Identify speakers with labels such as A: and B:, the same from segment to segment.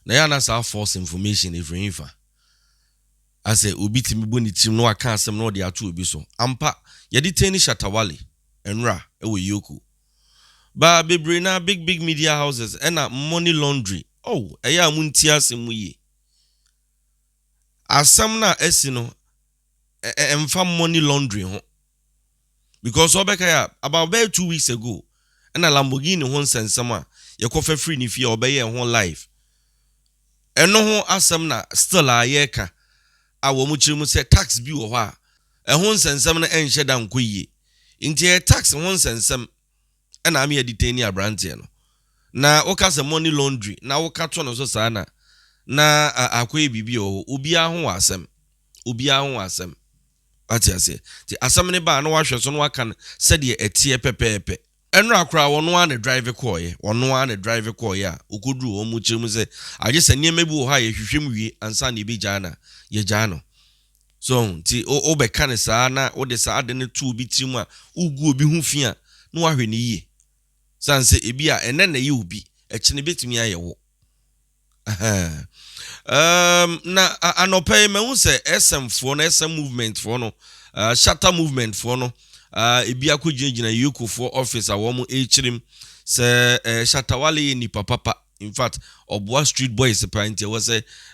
A: na ya na sa false information every infa ase obi timi boni tim no aka asem no de ato obi so ampa ye detain Shatta Wale enra ewo EOCO ba bebre na big media houses ena money laundry eya amunti asem yi asem na esi no emfa money laundry ho because obeka ya about 2 weeks ago ena Lamborghini ho nsensem a ye kofa free ni fie obeye ho live eno ho asem na still ayeka awo mu chirimu se tax bi wo ho a ho nsensem na enhye da nkoyie nti tax ho nsensem ena am ye detain abrante no na okase money laundry na wokato no so saa na akoye bibi o obi aho asem atiase ti asem ne ba na wahwe so no waka se de etie pepepe enra akra wono an drive koye a okoduru o mu chirimu se aje se niam bi wo ha ye hwehwem wie ansa na ebi jana ye jano so ti obeka ne saa na ode saa de ne tu bi timu a ugu obi hu fi a na wahwe ne yie sanse ebi a ene na ye obi ekine betumi aye wo na anopai me hu se SM for na SM movement for no Shatta movement for no ebi akogina EOCO for office a wo mo echirim se Shatta Wale ni papa in fact Obwa street boys pint e was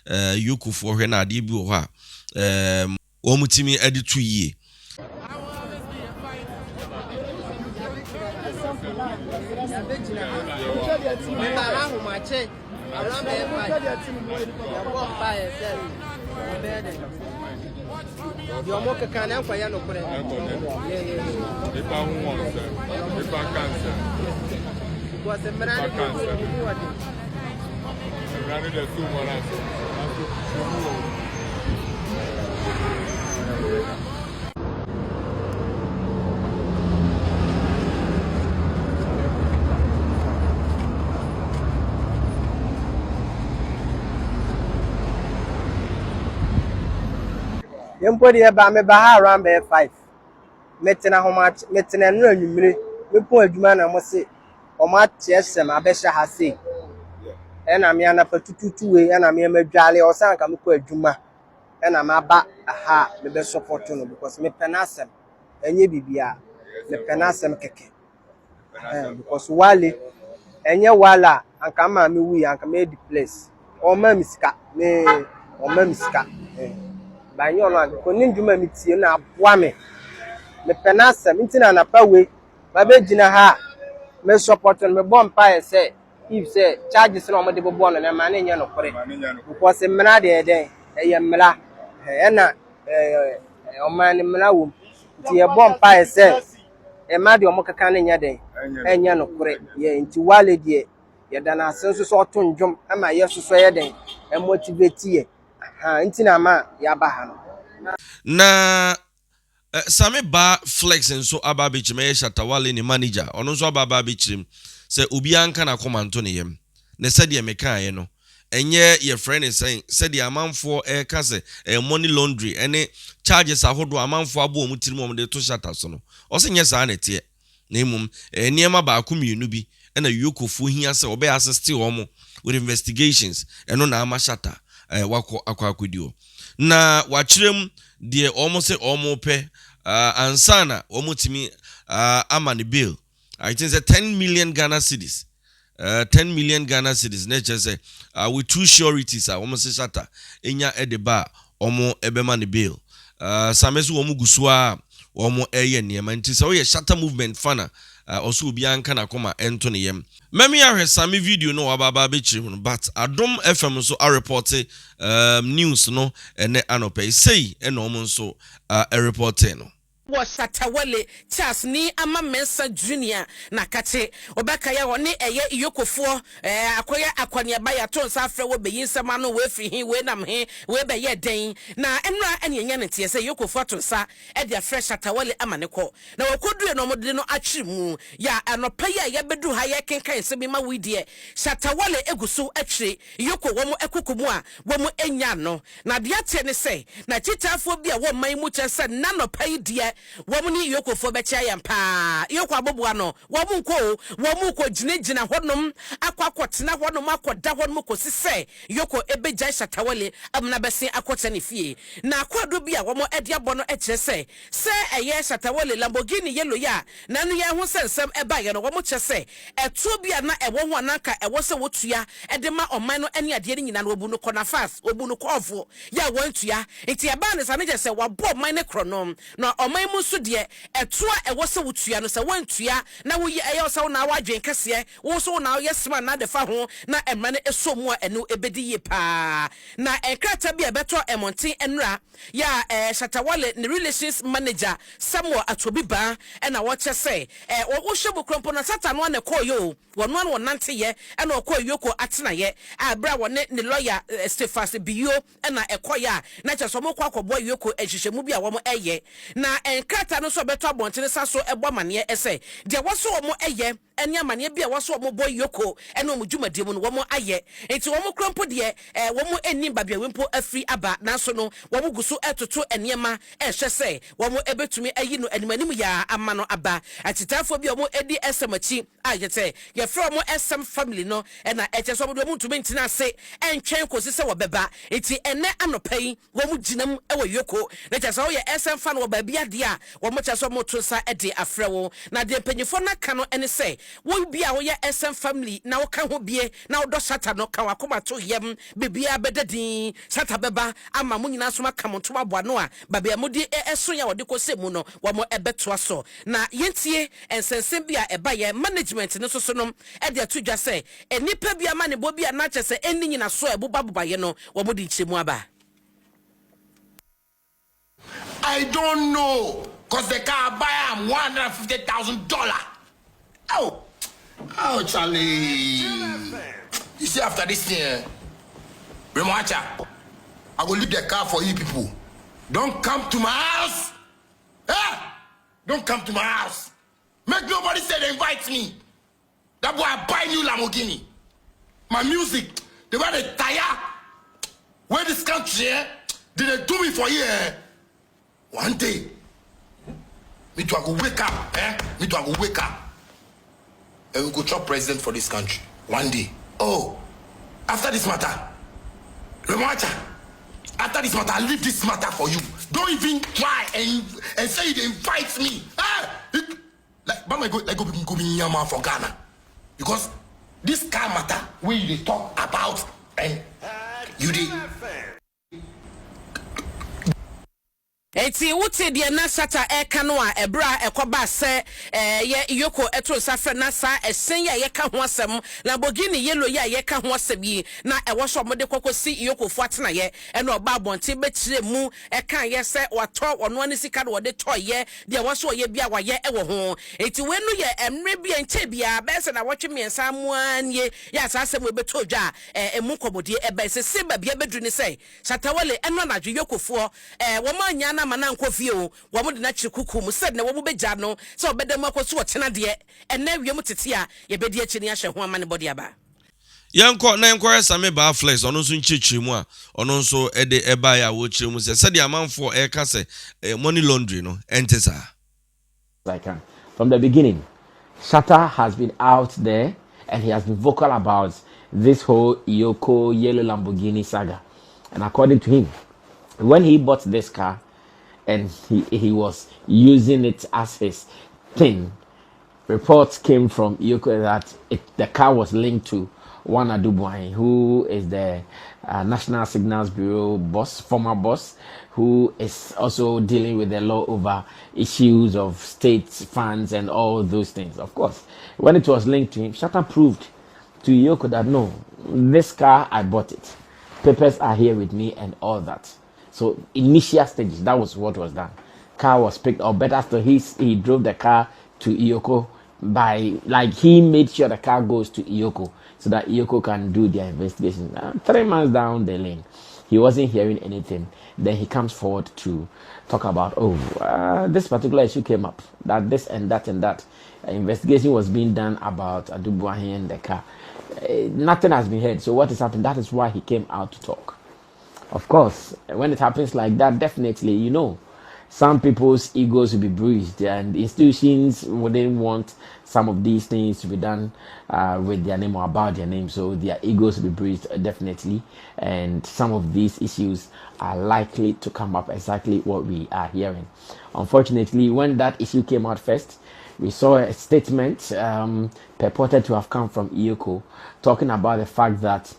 A: EOCO for hwe na ade bi wo ha wo mutimi ade tu yie
B: Yempodi eba me ba ha around 5 metena homa metena no anwumire mepo adwuma na mo se o ma tiesem abehye ha sei ena me ana patututu we ena me madwale o san ka me ko adwuma ena ma ba ha me be support no because me penasem enye bibia me penasem keke because Wale enye wala anka ma me wi anka me di place o ma misika me o ma misika banyo no ko ninjuma mitie na aboa me penasem ntina na pawe ba be gina ha me support me bompa say if say charges no mo de bobo no na ma na nya no kore because mena de den eye mela na o ma ni mela wo ti e bompa say e ma de o mo kaka na nya den enya no kore ye nti Wale de ye da na asenso so to ndwom ama ye soso ye den e motivate ye ntina ma ya ba ha no
A: na Same ba flex nso ababe chime Shatta Wale ni manager ono nso ababe chim se obi anka na komanto ne yem ne sede e meka ye no enye ye friend is saying sede amanfo ka se money laundry ene charges ahodo amanfo abo omutirim omde to Shatta so no o se nye saa na tie na emum niema ba akomienu bi ena EOCO fo hia se obe assist omo with investigations eno na ama Shatta wako akwakodio na wachirem de almost say pe ansana omutimi amani bill I think it's 10 million Ghana cedis 10 million Ghana cedis nature say with two sureties almost say Shatta enya edeba omo ebema ni bill samesu omo gusua omo eye niema nti say we Shatta movement fana also obi anka na koma ento ne yem memi ahwe same video no wababa be chiri but Adom FM so a report news no ene anope say ene omo so a report no
C: was Shatta Wale Charles ni ama Mensa Junior na kate obeka ya woni eye EOCO fo akoya akwania ba ya ton sa afre wo beyin sama no we firi hin we nam he we be ye den na emra enye ne tie se EOCO fo to sa e dia fresh Shatta Wale ama ne ko na wakodu no modde no atwi mu ya anopa ya bedu ha ye kenkan se bi ma widie Shatta Wale eguso atwe EOCO wo mo ekokomu a wo mo enya no na de ate ne se na titafo bi a wo man mu kyese na nopa yi die woman EOCO for becha yampa. EOCO abobwa no. Woman ko jina honum. Akwa tina honum akwa da honum ko sise. EOCO ebeja Shatta Wale amna besi akwa ni fie. Na akwa dobia womo edia bono echese. Se eye Shatta Wale Lamborghini yellow ya. Nanu ya hu sensem eba ye no womo chese. Etubia na ewo ho ananka ewo se wotua edema oman no ene ade ni nyina no obu no kona fast obu no kofo ya wontua enti eba ne sane je se wabo man ne kronom na oman mu so de etoa ewo se wotua no se wontua na wo ye eye se wo na wadwen kese wo so na ye sma na de fa ho na emra ne esomu a enu ebedi ye pa na enkrata bia beto emonten enra ya Shatta Wale ne relations manager Samuel Atobiba na wo chese wo hwebu krompo na sata no na koyo wono no nante ye na okọ EOCO atena ye abra wone ne lawyer Stephas Bio na ekoya na cheso mo kwa akọbọ EOCO ehyehyemu bi a wo mo eye na enkrata no so beto abontene saso ebo mane ese de wo so wo mo eye ene amane bia wo so wo mo boy EOCO ene mo dwumadie mu no wo mo aye enti wo mo krompo de wo mo eni babia wempo afri aba na so no wo mo guso etoto enema ehwese wo mo ebetumi ayi no animanim ya ama no aba atitafo bi wo mo edi esemachi ayete ye from SM family no na eche so mo ntumi ntina se entwen kosi se wo beba enti ene anopai wo mo ginam ewo EOCO na eche so ye SM fan wo ba bia de a wo mo che so mo to sa ede afrewo na de panyifo na ka no ene se wo bia wo ye SM family na wo ka ho bie na wo do Shatta no ka wakoma to yem bibia bedadin Shatta beba ama mo nyina so maka mo to aboa no a babia mo di eso ya wo de kose mu no wo mo ebeto aso na yentie ensensem bia eba ye management no so no e de atudwa se enipa bia ma ne bo bia na che se eni nyina so ebuba ye no wo mo di nchemu aba.
D: I don't know, cause the car buy am $150,000. Oh, Charlie. You see, after this thing, Remacha, I will leave the car for you people. Don't come to my house. Don't come to my house. Make nobody say they invite me. That boy I buy new Lamborghini. My music, they want a tire. Where this country, did they do me for you? One day, me too I go wake up, Me too I go wake up. And we go chop president for this country. One day. Oh, after this matter, remember, after this matter, I leave this matter for you. Don't even try and say you invite me. But go be Yama for Ghana. Because this kind of matter where you talk about and you did.
C: Eti wuti de na Shatta eka no a ebra ekoba se ye EOCO etro safre na sa esen ya ye ka ho asem Lamborghini yellow ya ye ka ho asem yi na ewo so mo de kokosi EOCO fu atena ye e na oba abonte bekire mu eka ye se wato ono ani sika no de to ye de wo so ye bia wa ye ewo ho eti wenu ye emre bia nche bia be se na wotwe miensa mu anye ya sa asem we beto dwa emu komodie ebe se ba bia bedu ni se Shatta Wale eno na dwe EOCO fu wo ma nya na mana nkofie o wo mo de na chikuku mu said na wo mo beja no so obedem akoso wo tena de ena wiem tete a ye bedi akini ahwe ho amane body aba
A: yanko na enkwere same ba flex ono nso nchechiremu a ono nso ede eba ya wo chiremu se de amanfo e ka se money laundry no entesa
E: I can. From the beginning, Shatta has been out there and he has been vocal about this whole EOCO yellow Lamborghini saga. And according to him, when he bought this car and he was using it as his thing, reports came from EOCO that the car was linked to one Adubuahin, who is the National Signals Bureau boss, former boss, who is also dealing with the law over issues of state funds and all those things. Of course, when it was linked to him, Shatta proved to EOCO that no, this car, I bought it. Papers are here with me and all that. So initial stages, that was what was done. Car was picked up, but after he drove the car to EOCO by, like, he made sure the car goes to EOCO so that EOCO can do their investigation. 3 months down the lane, he wasn't hearing anything. Then he comes forward to talk about, this particular issue came up, that this and that and that. Investigation was being done about Adubuahin and the car. Nothing has been heard. So what has happened? That is why he came out to talk. Of course, when it happens like that, definitely, some people's egos will be bruised, and institutions wouldn't want some of these things to be done with their name or about their name, so their egos will be bruised, definitely, and some of these issues are likely to come up, exactly what we are hearing. Unfortunately, when that issue came out first, we saw a statement purported to have come from EOCO talking about the fact that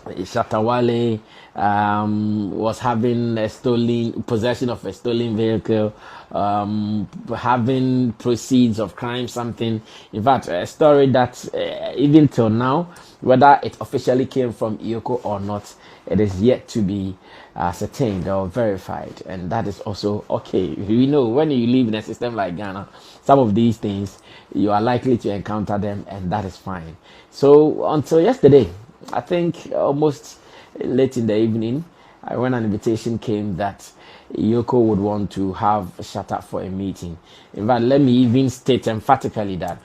E: Shatta Wale was having a stolen possession of a stolen vehicle, having proceeds of crime, something. In fact, a story that even till now, whether it officially came from EOCO or not, it is yet to be ascertained or verified, and that is also okay. We know when you live in a system like Ghana, some of these things you are likely to encounter them, and that is fine. So until yesterday, I think almost late in the evening, when an invitation came that EOCO would want to have Shatta for a meeting. In fact, let me even state emphatically that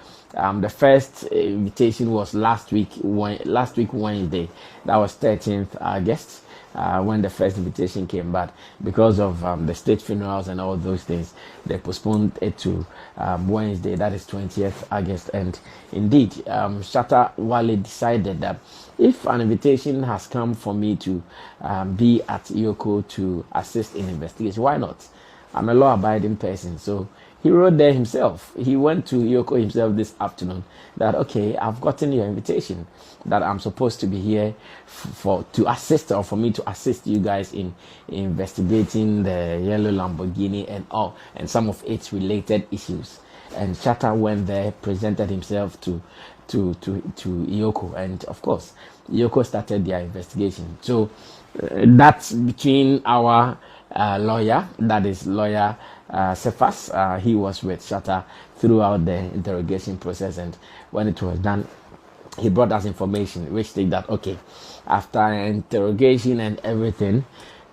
E: the first invitation was last week Wednesday. That was 13th August. When the first invitation came, but because of the state funerals and all those things, they postponed it to Wednesday, that is 20th August. And indeed, Shatta Wale decided that if an invitation has come for me to be at EOCO to assist in investigation, why not? I'm a law-abiding person, so he wrote there himself. He went to EOCO himself this afternoon that, okay, I've gotten your invitation, that I'm supposed to be here to assist, or for me to assist you guys in investigating the yellow Lamborghini and all, and some of its related issues. And Shatta went there, presented himself to EOCO, and of course, EOCO started their investigation. So that's between our lawyer, that is lawyer Cephas. He was with Shatta throughout the interrogation process, and when it was done, he brought us information which said that, okay, after interrogation and everything,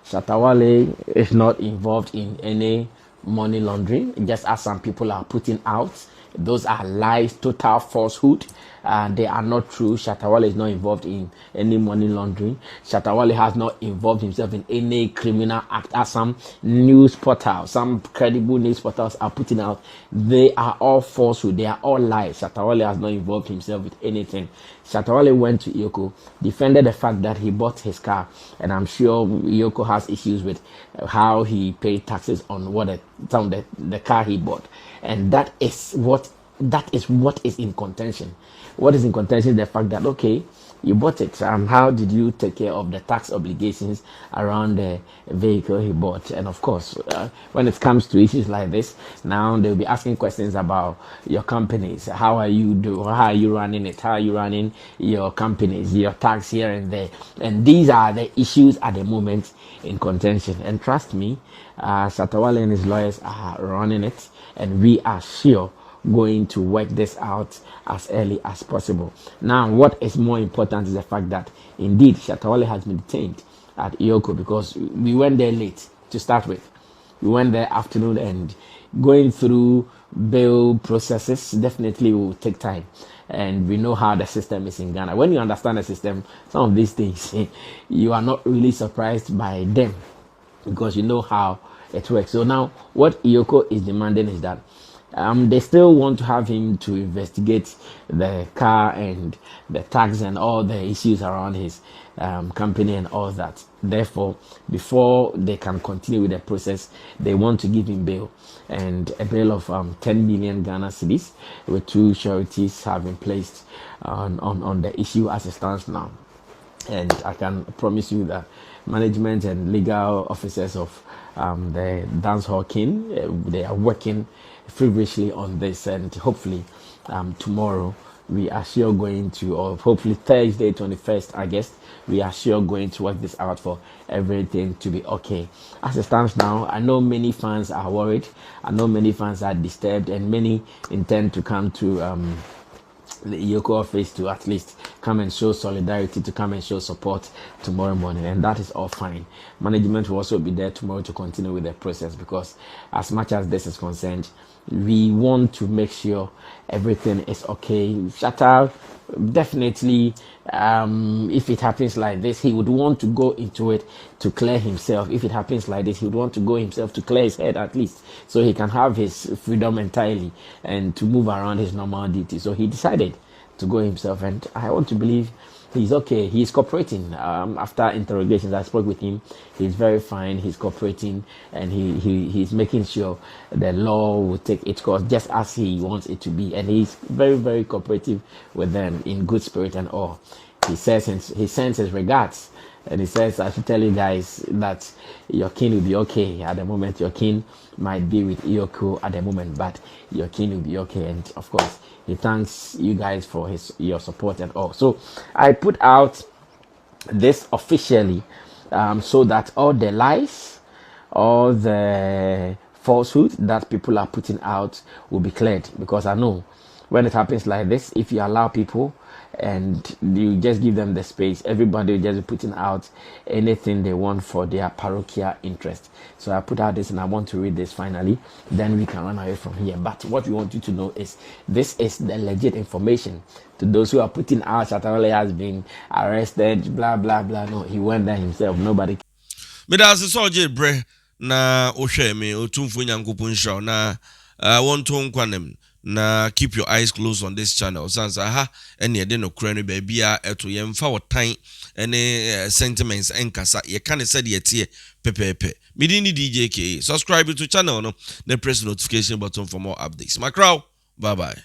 E: Shatta Wale is not involved in any money laundering, just as some people are putting out. Those are lies, total falsehood. They are not true. Shatta Wale is not involved in any money laundering. Shatta Wale has not involved himself in any criminal act, as some news portals, some credible news portals are putting out. They are all falsehood. They are all lies. Shatta Wale has not involved himself with anything. Shatta Wale went to EOCO, defended the fact that he bought his car, and I'm sure EOCO has issues with how he paid taxes on the car he bought, and that is what is in contention. What is in contention is the fact that, okay, you bought it. How did you take care of the tax obligations around the vehicle he bought? And of course, when it comes to issues like this, now they'll be asking questions about your companies. How are you doing? How are you running it? How are you running your companies, your tax here and there? And these are the issues at the moment in contention. And trust me, Shatta Wale and his lawyers are running it, and we are sure going to work this out as early as possible. Now, what is more important is the fact that indeed Shatta Wale has been detained at EOCO, because we went there late to start with. We went there afternoon, and going through bail processes definitely will take time. And we know how the system is in Ghana. When you understand the system, some of these things, you are not really surprised by them, because you know how it works. So now what EOCO is demanding is that they still want to have him to investigate the car and the tax and all the issues around his company and all that. Therefore, before they can continue with the process, they want to give him bail, and a bail of 10 million Ghana cedis, with 2 sureties have been placed on the issue as it stands now. And I can promise you that management and legal officers of the dance hall king, they are working feverishly on this, and hopefully tomorrow we are sure going to, or hopefully Thursday 21st August, we are sure going to work this out for everything to be okay. As it stands now, I know many fans are worried, I know many fans are disturbed, and many intend to come to the EOCO office to at least come and show solidarity, to come and show support tomorrow morning, and that is all fine. Management will also be there tomorrow to continue with the process, because as much as this is concerned, we want to make sure everything is okay. Shatta definitely, if it happens like this, he would want to go into it to clear himself. If it happens like this, he would want to go himself to clear his head at least, so he can have his freedom entirely and to move around his normal duty. So he decided to go himself, and I want to believe he's okay. He's cooperating. After interrogations, I spoke with him. He's very fine. He's cooperating, and he's making sure the law will take its course just as he wants it to be. And he's very, very cooperative with them in good spirit and all. He says he sends his regards, and he says I should tell you guys that your king will be okay at the moment. Your king might be with EOCO at the moment, but your king will be okay. And of course, he thanks you guys for your support and all. So I put out this officially, so that all the lies, all the falsehood that people are putting out will be cleared. Because I know when it happens like this, if you allow people and you just give them the space, everybody will just be putting out anything they want for their parochial interest. So I put out this, and I want to read this finally, then we can run away from here. But what we want you to know is this is the legit information. To those who are putting out Shatta Wale has been arrested, blah blah blah, no, he went there himself. Nobody.
A: Me da se so je bre na ohwe me otumfo nyankopon hira na wonto nkwanem na keep your eyes closed on this channel. Sansa ha ene ye de no kura no ba bia eto ye mfa wotan ene sentiments enkasa ye kan se de tie pepepe. Midi ni Djka. Subscribe to channel no, then press the notification button for more updates. My crowd, bye bye.